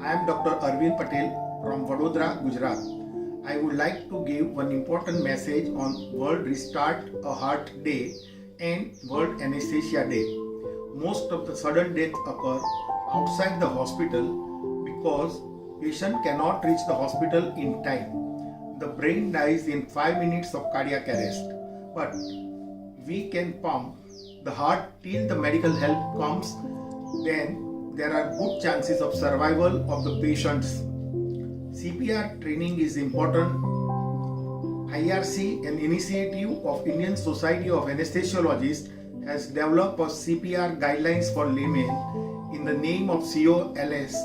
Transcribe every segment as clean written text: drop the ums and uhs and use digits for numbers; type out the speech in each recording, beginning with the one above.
I am Dr. Arvind Patel from Vadodara, Gujarat. I would like to give one important message on World Restart a Heart Day and World Anesthesia Day. Most of the sudden deaths occur outside the hospital because patient cannot reach the hospital in time. The brain dies in 5 minutes of cardiac arrest. But we can pump the heart till the medical help comes, then there are good chances of survival of the patients. CPR training is important. IRC, an initiative of Indian Society of Anesthesiologists, has developed a CPR guidelines for laymen in the name of COLS,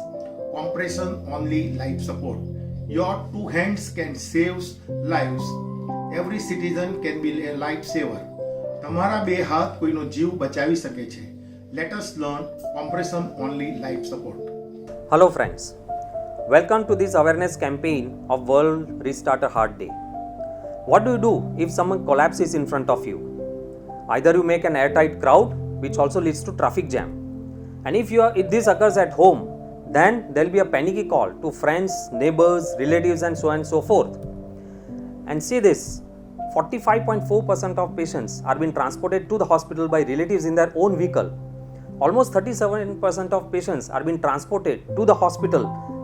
compression only life support. Your two hands can save lives. Every citizen can be a lifesaver. તમારા બે હાથ કોઈનો જીવ બચાવી શકે છે. Let us learn compression only life support. Hello friends, welcome to this awareness campaign of World Restart a Heart Day. What do you do if someone collapses in front of you? Either you make an airtight crowd, which also leads to traffic jam. And if this occurs at home, then there will be a panicky call to friends, neighbors, relatives and so on and so forth. And see this, 45.4% of patients are being transported to the hospital by relatives in their own vehicle. Almost 37% of patients are being transported to the hospital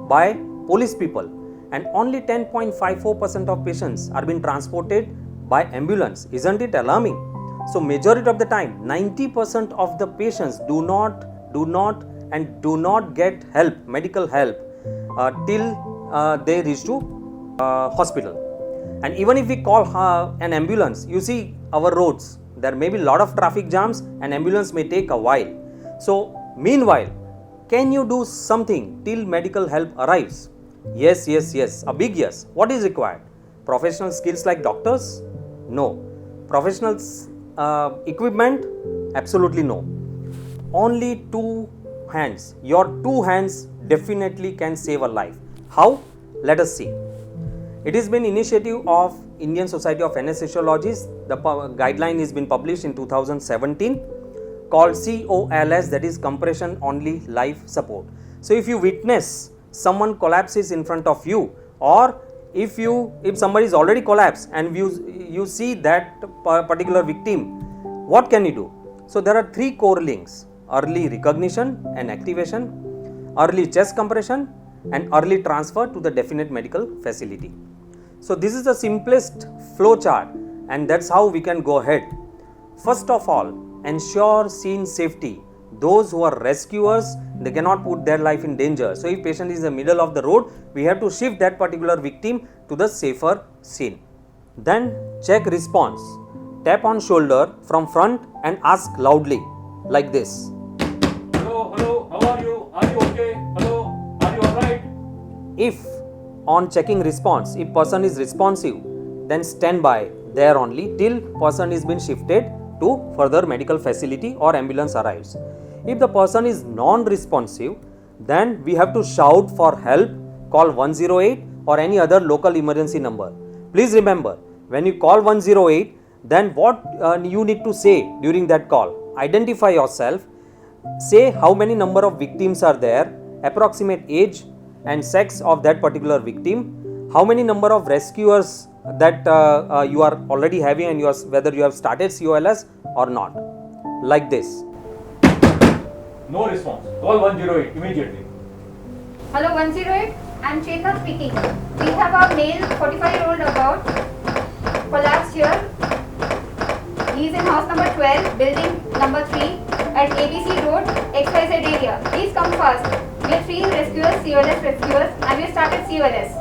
by police people, and only 10.54% of patients are being transported by ambulance. Isn't it alarming? So majority of the time, 90% of the patients do not get help, medical help till they reach to hospital. And even if we call an ambulance, you see our roads, there may be a lot of traffic jams and ambulance may take a while. So meanwhile, can you do something till medical help arrives? Yes, a big yes. What is required? Professional skills like doctors? No. Professional equipment? Absolutely no. Only two hands. Your two hands definitely can save a life. How? Let us see. It has been initiative of Indian Society of Anesthesiologists. The guideline has been published in 2017 called COLS, that is compression only life support. So if you witness someone collapses in front of you, or if somebody is already collapsed and you see that particular victim, what can you do? So there are three core links: early recognition and activation, early chest compression and early transfer to the definite medical facility. So this is the simplest flow chart, and that's how we can go ahead. First of all, ensure scene safety. Those who are rescuers, they cannot put their life in danger. So if patient is in the middle of the road, we have to shift that particular victim to the safer scene. Then check response. Tap on shoulder from front and ask loudly like this. Hello, how are you? Are you okay? Hello, are you alright? If on checking response, if person is responsive, then stand by there only till person is been shifted to further medical facility or ambulance arrives. If the person is non-responsive, then we have to shout for help, call 108 or any other local emergency number. Please remember, when you call 108, then what you need to say during that call? Identify yourself, say how many number of victims are there, approximate age and sex of that particular victim, how many number of rescuers that you are already having, and whether you have started COLS or not, like this. No response. Call 108 immediately. Hello 108, I am Chetna speaking. We have a male 45-year-old about collapsed here. He is in house number 12, building number 3 at ABC Road, XYZ area. Please come fast. We have 3 rescuers, COLS rescuers, and we have started COLS.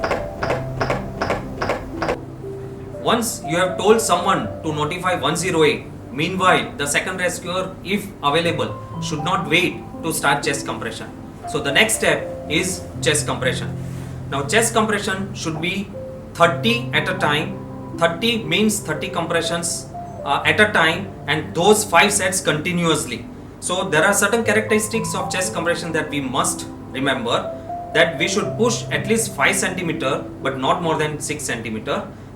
Once you have told someone to notify 108, meanwhile the second rescuer, if available, should not wait to start chest compression. So the next step is chest compression. Now chest compression should be 30 at a time. 30 means 30 compressions at a time, and those 5 sets continuously. So there are certain characteristics of chest compression that we must remember, that we should push at least 5 cm but not more than 6 cm.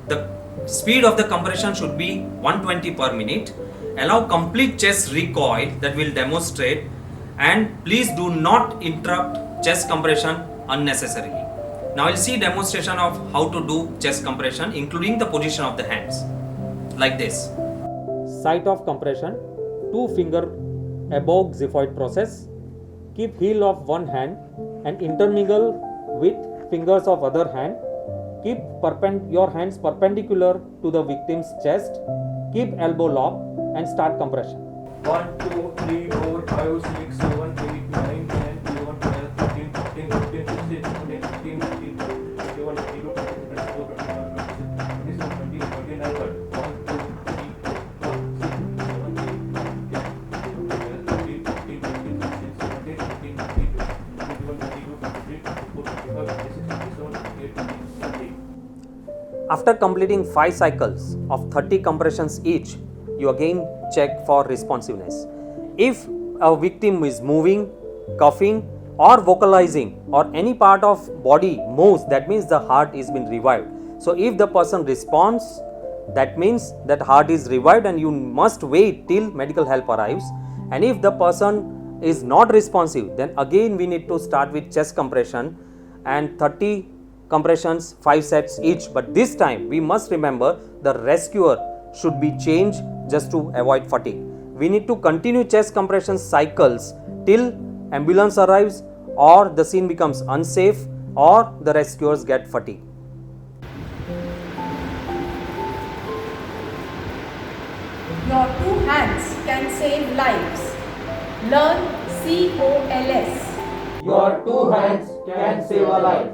The speed of the compression should be 120 per minute. Allow complete chest recoil, that will demonstrate, and please do not interrupt chest compression unnecessarily. Now I'll see demonstration of how to do chest compression, including the position of the hands, like this. Site of compression, 2 finger above xiphoid process. Keep heel of one hand and intermingle with fingers of other hand. Keep your hands perpendicular to the victim's chest. Keep elbow lock and start compression. 1, 2, 3, 4, 5, 6, 7, 8, 9, 10, 11, 12, 13, 14, 15, 16, 17, 18, 19, 20, 21, 22, 23, 24, 25, 26, 27, 28, 29, 30. 1, 2, 3, 4, 5, 6, 7, 8, 9, 10, 11, 12, 13, 14, 15, 16, 17, 18, 19, 20, 21, 22, 23, 24, 25, 26, 27, 28, 29, 30. After completing 5 cycles of 30 compressions each, you again check for responsiveness. If a victim is moving, coughing or vocalizing or any part of body moves, that means the heart is been revived. So if the person responds, that means that heart is revived and you must wait till medical help arrives. And if the person is not responsive, then again we need to start with chest compression and 30 compressions, 5 sets each. But this time we must remember the rescuer should be changed just to avoid fatigue. We need to continue chest compression cycles till ambulance arrives or the scene becomes unsafe or the rescuers get fatigued. Your 2 hands can save lives. Learn COLS. Your 2 hands can save a life.